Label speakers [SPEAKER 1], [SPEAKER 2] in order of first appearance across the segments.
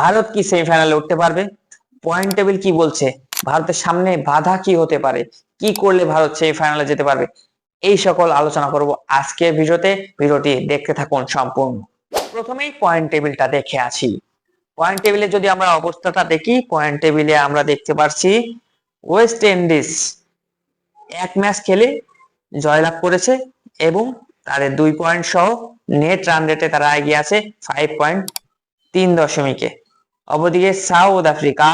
[SPEAKER 1] ভারত কি সেমিফাইনালে উঠতে পারবে? পয়েন্ট টেবিল কি বলছে? ভারতের সামনে বাধা কি হতে পারে? কি করলে ভারত সেমিফাইনালে যেতে পারবে? এই সকল আলোচনা করব আজকের ভিডিওতে। ভিডিওটি দেখতে থাকুন সম্পূর্ণ। প্রথমেই পয়েন্ট টেবিলটা দেখে আসি। পয়েন্ট টেবিলে যদি আমরা অবস্থাটা দেখি, পয়েন্ট টেবিলে আমরা দেখতে পাচ্ছি ওয়েস্ট ইন্ডিজ এক ম্যাচ খেলে জয়লাভ করেছে এবং তাদের 2 পয়েন্ট সহ নেট রান রেটে তারা এগিয়ে আছে 5.3 দশমিকে। অপরদিকে সাউথ আফ্রিকা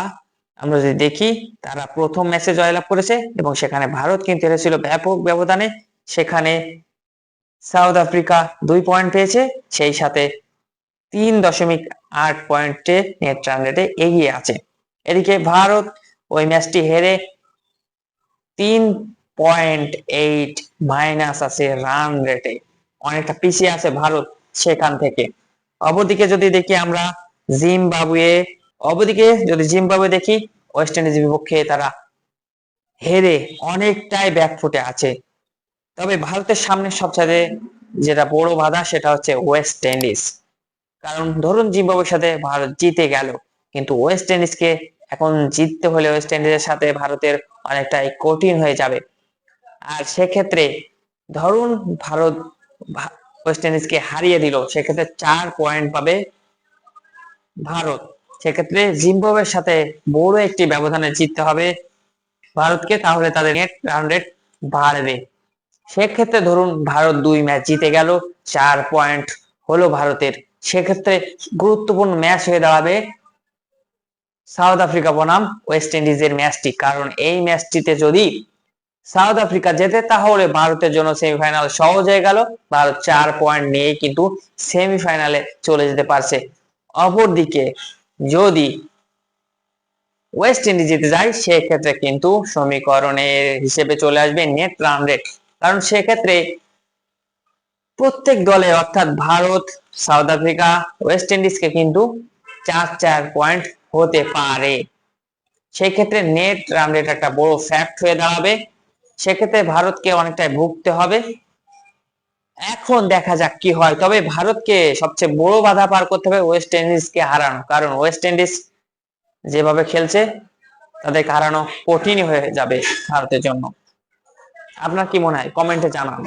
[SPEAKER 1] আমরা যদি দেখি, তারা প্রথম ম্যাচে জয়লাভ করেছে এবং সেখানে ভারত কিন্তু হেরেছিল ব্যাপক ব্যবধানে। সেখানে সাউথ আফ্রিকা 2 পয়েন্ট পেয়েছে, সেই সাথে 3.8 পয়েন্টে নেট রান রেটে এগিয়ে আছে। এদিকে ভারত ওই ম্যাচটি হেরে 3.8 মাইনাস আছে রান রেটে, অনেকটা পিছিয়ে আছে ভারত সেখান থেকে। অপরদিকে যদি দেখি আমরা জিম্বাবুয়ে দেখি, ওয়েস্ট ইন্ডিজের বিপক্ষে তারা হেরে অনেকটাই ব্যাকফুটে আছে। তবে ভারতের সামনে সবচেয়ে যেটা বড় বাধা সেটা হচ্ছে ওয়েস্ট ইন্ডিজ। কারণ ধরুন জিম্বাবুয়ের সাথে ভারত জিতে গেল, কিন্তু ওয়েস্ট ইন্ডিজকে এখন জিততে হলে ওয়েস্ট ইন্ডিজের সাথে ভারতের অনেকটাই কঠিন হয়ে যাবে। আর সেক্ষেত্রে ধরুন ভারত ওয়েস্ট ইন্ডিজকে হারিয়ে দিল, সেক্ষেত্রে 4 পয়েন্ট পাবে ভারত। সেক্ষেত্রে জিম্বাবুয়ের সাথে বড় একটি ব্যবধানে জিততে হবে ভারতকে, তাহলে তাদের নেট রান রেট বাড়বে। সেক্ষেত্রে ধরুন ভারত 2 ম্যাচ জিতে গেল, 4 পয়েন্ট হলো ভারতের। সেক্ষেত্রে গুরুত্বপূর্ণ ম্যাচ হয়ে দাঁড়াবে সাউথ আফ্রিকা বনাম ওয়েস্ট ইন্ডিজের ম্যাচটি। কারণ এই ম্যাচটিতে যদি সাউথ আফ্রিকা জেতে তাহলে ভারতের জন্য সেমিফাইনাল সহজ হয়ে গেল। ভারত 4 পয়েন্ট নিয়ে কিন্তু সেমিফাইনালে চলে যেতে পারছে। অপরদিকে যদি ওয়েস্ট ইন্ডিজ জিতে যায়, সেক্ষেত্রে কিন্তু সমীকরণের হিসেবে চলে আসবে নেট রান রেট। কারণ সেক্ষেত্রে প্রত্যেক দলে অর্থাৎ ভারত, সাউথ আফ্রিকা, ওয়েস্ট ইন্ডিজকে কিন্তু 4 পয়েন্ট হতে পারে। সেক্ষেত্রে নেট রান রেট একটা বড় ফ্যাক্ট হয়ে দাঁড়াবে। সেক্ষেত্রে ভারতকে অনেকটাই ভুগতে হবে। এখন দেখা যাক কি হয়। তবে ভারতকে সবচেয়ে বড় বাধা পার করতে হবে ওয়েস্ট ইন্ডিজকে হারানো। কারণ ওয়েস্ট ইন্ডিজ যেভাবে খেলছে, তাদেরকে হারানো কঠিনই হয়ে যাবে ভারতের জন্য। আপনার কি মনে হয়? কমেন্টে জানান।